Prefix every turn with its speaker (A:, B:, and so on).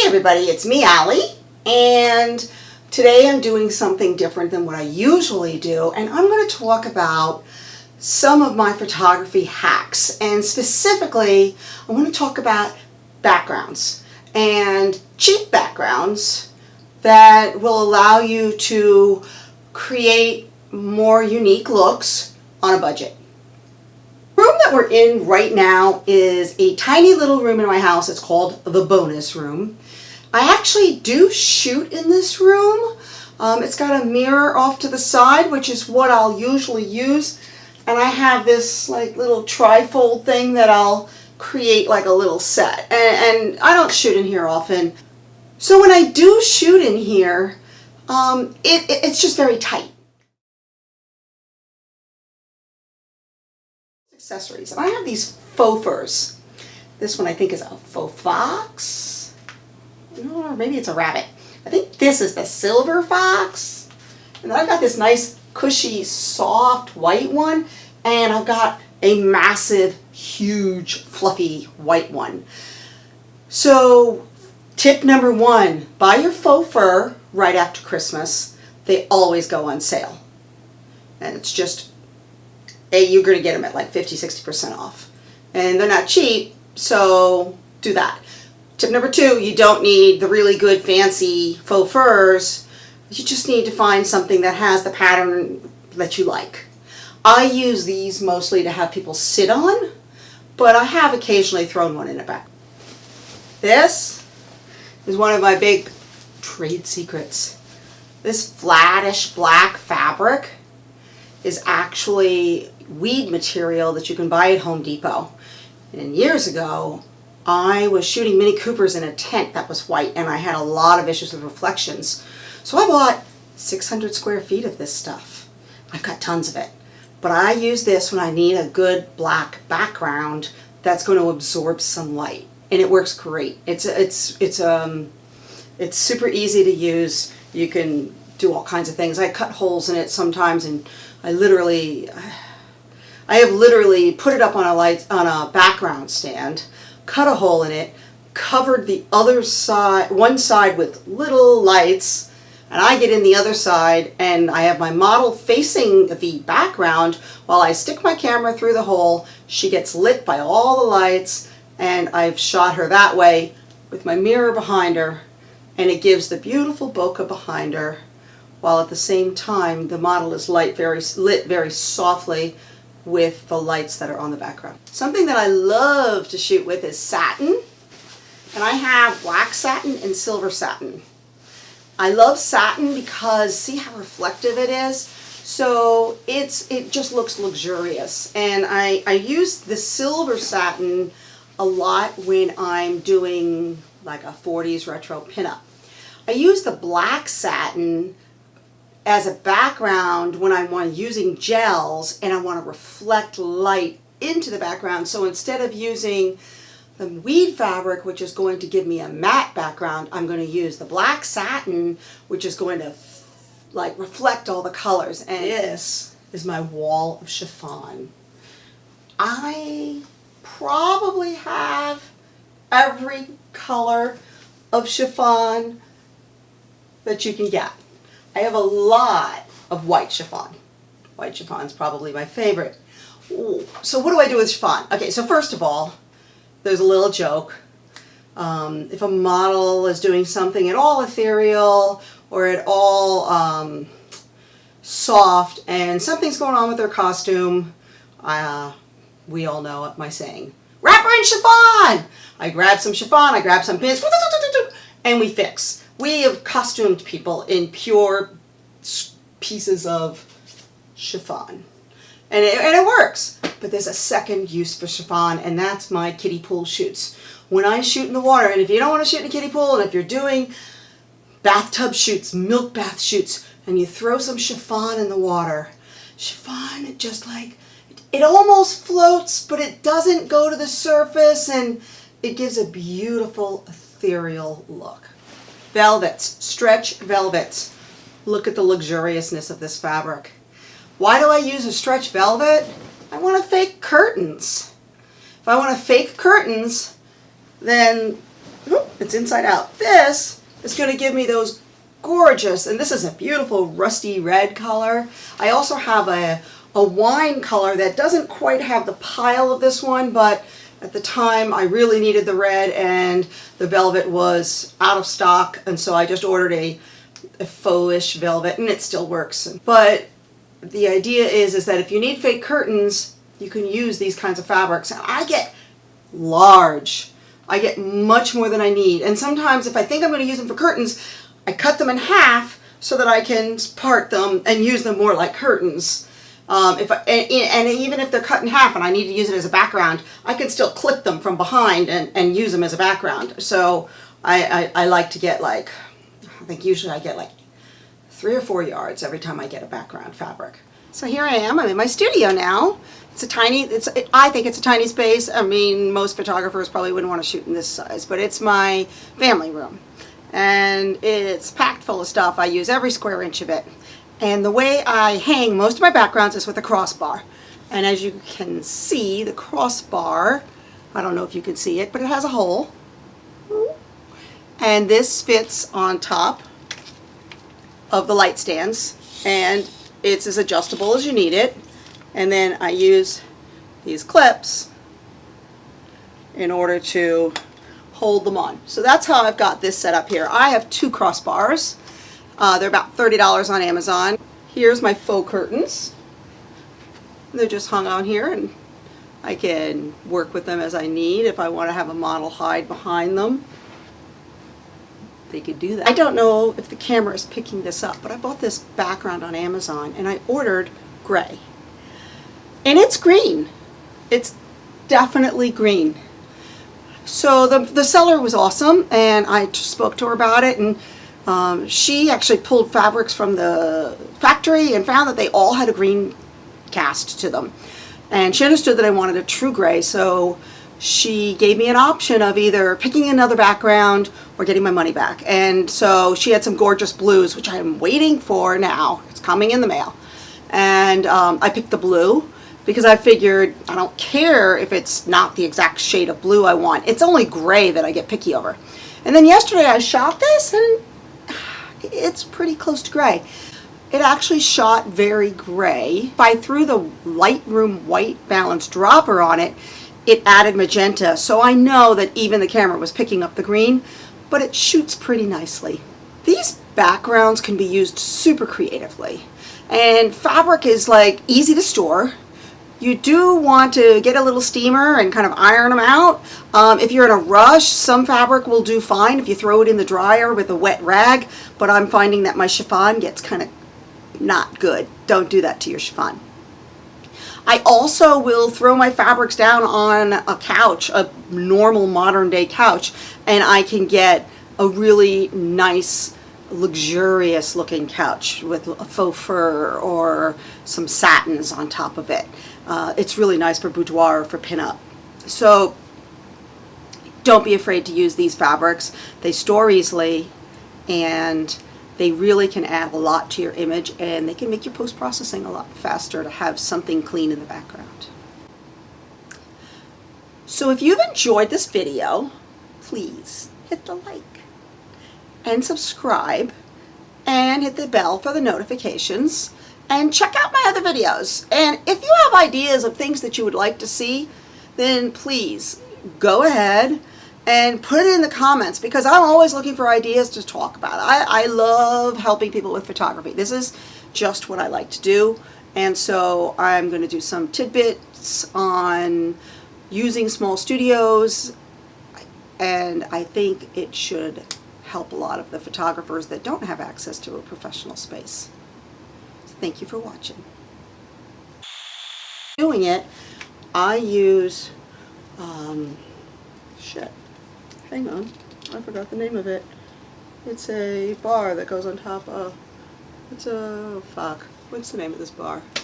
A: everybody, it's me, Allie, and today I'm doing something different than what I usually do, and I'm going to talk about some of my photography hacks, and specifically I want to talk about backgrounds and cheap backgrounds that will allow you to create more unique looks on a budget. The room that we're in right now is a tiny little room in my house. It's called the bonus room. I actually do shoot in this room. It's got a mirror off to the side, which is what I'll usually use. And I have this like little trifold thing that I'll create like a little set. And I don't shoot in here often. So when I do shoot in here, it's just very tight. Accessories. And I have these faux furs. This one I think is a faux fox. Or maybe it's a rabbit. I think this is the silver fox. And then I've got this nice cushy soft white one. And I've got a massive huge fluffy white one. So tip number one, buy your faux fur right after Christmas. They always go on sale. And it's just you're going to get them at like 50-60% off. And they're not cheap, so do that. Tip number two, you don't need the really good fancy faux furs. You just need to find something that has the pattern that you like. I use these mostly to have people sit on, but I have occasionally thrown one in a bag. This is one of my big trade secrets. This flattish black fabric is actually weed material that you can buy at Home Depot. And years ago, I was shooting Mini Coopers in a tent that was white, and I had a lot of issues with reflections. So I bought 600 square feet of this stuff. I've got tons of it. But I use this when I need a good black background that's going to absorb some light. And it works great. It's super easy to use. You can do all kinds of things. I cut holes in it sometimes, and I have literally put it up on a background stand, cut a hole in it, covered the other side, one side with little lights, and I get in the other side and I have my model facing the background while I stick my camera through the hole. She gets lit by all the lights, and I've shot her that way with my mirror behind her, and it gives the beautiful bokeh behind her, while at the same time the model is lit very softly with the lights that are on the background. Something that I love to shoot with is satin, and I have black satin and silver satin. I love satin because see how reflective it is? So it just looks luxurious, and I use the silver satin a lot when I'm doing like a 40s retro pinup. I use the black satin as a background when I'm using gels and I want to reflect light into the background. So instead of using the weed fabric, which is going to give me a matte background, I'm going to use the black satin, which is going to like reflect all the colors. And this is my wall of chiffon. I probably have every color of chiffon that you can get. I have a lot of white chiffon. White chiffon is probably my favorite. Ooh, so what do I do with chiffon? Okay, so first of all, there's a little joke. If a model is doing something at all ethereal or at all soft and something's going on with their costume, we all know my saying, wrap her in chiffon! I grab some chiffon, I grab some pins, and we fix. We have costumed people in pure pieces of chiffon. And it works. But there's a second use for chiffon, and that's my kiddie pool shoots. When I shoot in the water, and if you don't want to shoot in a kiddie pool, and if you're doing bathtub shoots, milk bath shoots, and you throw some chiffon in the water, chiffon, it just like, it almost floats, but it doesn't go to the surface, and it gives a beautiful ethereal look. Velvets, stretch velvets. Look at the luxuriousness of this fabric. Why do I use a stretch velvet? I want to fake curtains. If I want to fake curtains, then It's inside out. This is going to give me those gorgeous, and this is a beautiful rusty red color. I also have a wine color that doesn't quite have the pile of this one, but at the time I really needed the red and the velvet was out of stock, and so I just ordered a faux-ish velvet, and it still works. But the idea is that if you need fake curtains, you can use these kinds of fabrics. And I get large. I get much more than I need. And sometimes if I think I'm going to use them for curtains, I cut them in half so that I can part them and use them more like curtains. And even if they're cut in half and I need to use it as a background, I can still clip them from behind and use them as a background. So I like to get like, I think usually I get like 3 or 4 yards every time I get a background fabric. So here I am. I'm in my studio now. It's a tiny, I think it's a tiny space. I mean, most photographers probably wouldn't want to shoot in this size, but it's my family room. And it's packed full of stuff. I use every square inch of it. And the way I hang most of my backgrounds is with a crossbar. And as you can see, the crossbar, I don't know if you can see it, but it has a hole. And this fits on top of the light stands. And it's as adjustable as you need it. And then I use these clips in order to hold them on. So that's how I've got this set up here. I have 2 crossbars. They're about $30 on Amazon. Here's my faux curtains. They're just hung on here, and I can work with them as I need. If I want to have a model hide behind them, they could do that. I don't know if the camera is picking this up, but I bought this background on Amazon and I ordered gray. And it's green. It's definitely green. So the seller was awesome, and I spoke to her about it, and she actually pulled fabrics from the factory and found that they all had a green cast to them. And she understood that I wanted a true gray, so she gave me an option of either picking another background or getting my money back. And so she had some gorgeous blues, which I'm waiting for now. It's coming in the mail. And I picked the blue because I figured I don't care if it's not the exact shade of blue I want. It's only gray that I get picky over. And then yesterday I shot this, and it's pretty close to gray. It actually shot very gray. If I threw the Lightroom white balance dropper on it, it added magenta. So I know that even the camera was picking up the green, but it shoots pretty nicely. These backgrounds can be used super creatively. And fabric is like easy to store. You do want to get a little steamer and kind of iron them out. If you're in a rush, some fabric will do fine if you throw it in the dryer with a wet rag, but I'm finding that my chiffon gets kind of not good. Don't do that to your chiffon. I also will throw my fabrics down on a couch, a normal modern day couch, and I can get a really nice, luxurious looking couch with a faux fur or some satins on top of it. It's really nice for boudoir or for pinup. So don't be afraid to use these fabrics. They store easily, and they really can add a lot to your image, and they can make your post-processing a lot faster to have something clean in the background. So if you've enjoyed this video, please hit the like and subscribe and hit the bell for the notifications, and check out my other videos. And if you have ideas of things that you would like to see, then please go ahead and put it in the comments, because I'm always looking for ideas to talk about. I love helping people with photography. This is just what I like to do. And so I'm going to do some tidbits on using small studios, and I think it should help a lot of the photographers that don't have access to a professional space. So thank you for watching. Doing it, I use, hang on, I forgot the name of it. It's a bar that goes on top of, what's the name of this bar?